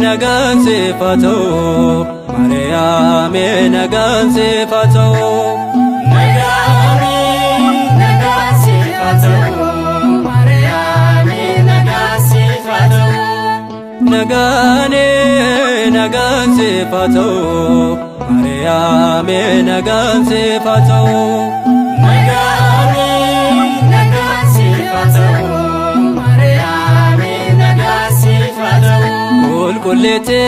nagaan sifatoo Mariyaame nagaan sifatoo nagaan sifatoo Mariyaame nagaan sifatoo nagaan sifatoo Mariyaame nagaan sifatoo kulkulite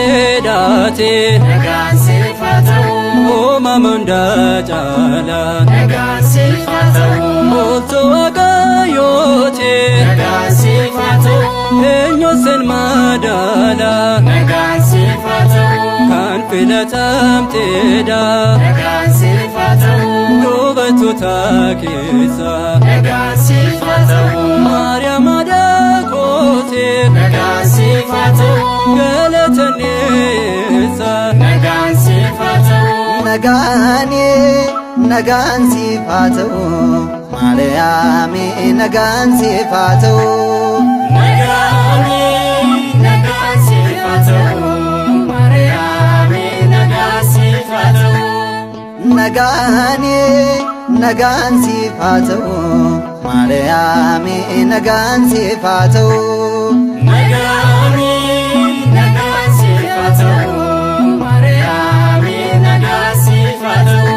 daate nagaan sifatoo uumamunda caala nagaan sifatoo moolto waaqayyooti nagaan sifatoo eenyusin madaala nagaan sifatoo kan filatamteedha nagaan sifatoo dubartoota keessa nagaan sifatoo Maariyaama daakoote nagaan sifatoo galatanisa nagaan sifatoo nagaan sifatoo Mariyaame nagaan sifatoo nagaan sifatoo Mariyaame nagaan sifatoo nagaan sifatoo Mariyaame nagaan sifatoo nagaan sifatoo Mariyaame nagaan sifatoo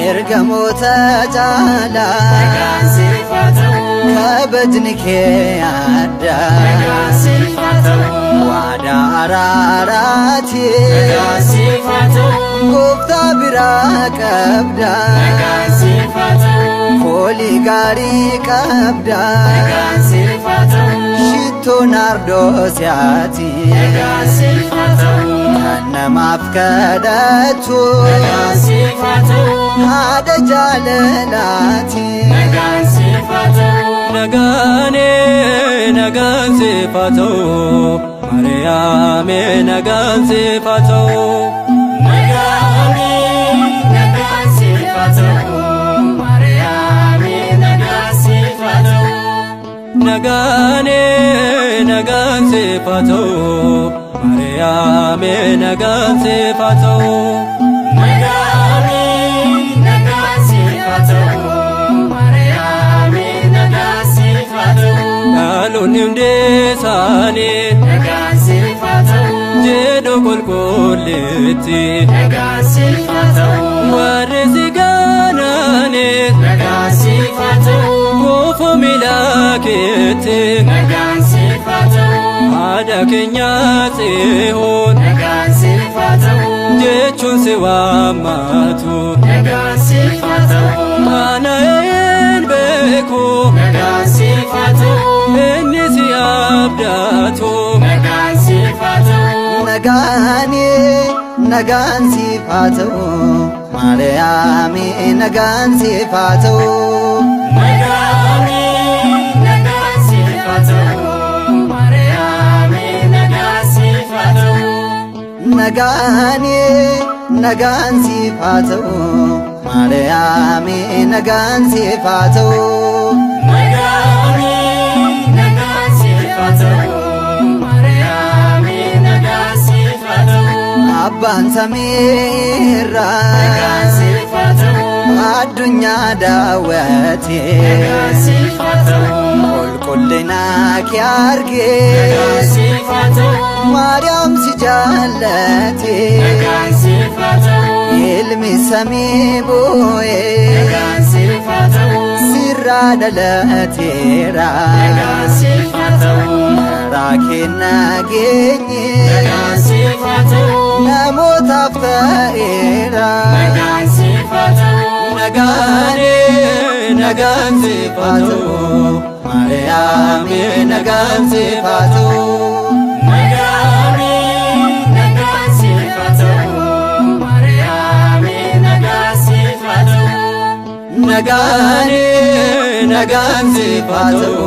ergamoota caalaa nagaan sifatoo kabajni kee addaa nagaan sifatoo waadaa araaraati nagaan sifatoo gooftaa biraa qabda nagaan sifatoo foolii gaarii qabda nagaan sifatoo shittoo naardoosiyaati nagaan sifatoo kan namaaf kadhatu nagaan sifatoo haadha jaalalaati nagaan sifatoo nagaan sifatoo Mariyaame nagaan sifatoo nagaan sifatoo Mariyaame nagaan sifatoo nagaan sifatoo Mariyaame nagaan sifatoo nagaan sifatoo Mariyaame nagaan sifatoo dhaloonni hundeessaanii nagaan sifatoo jedhu qulqulleetti nagaan sifatoo warri si ganaaniif nagaan sifatoo koofoo miilaa keetti nagaan sifatoo haadha keenya Tsiyoon nagaan sifatoo jechuun si waammatu nagaan sifatoo ana een beeku nagaan sifatoo inni si abdatu nagaan sifatoo nagaan sifatoo Mariyaame nagaan sifatoo nagaan sifatoo Mariyaame nagaan sifatoo nagaan sifatoo Mariyaame nagaan sifatoo nagaan sifatoo Mariyaame nagaan sifatoo abbaan samiirraa nagaan sifatoo addunyaa daawwate nagaan sifatoo qulqullina kee argee nagaan sifatoo Maariyaam si jaallate nagaan sifatoo ilmi samii bu'ee nagaan sifatoo sirraa dhalateera nagaan sifatoo karaa kee nageenye nagaan sifatoo namootaaf ta'eera nagaan sifatoo nagaan sifatoo ማርያም ነጋን ሲፋተው ነጋሚ ነጋን ሲፋተው ማርያም ነጋን ሲፋተው ነጋኔ ነጋን ሲፋተው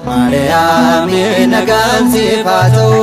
ማርያም ነጋን ሲፋተው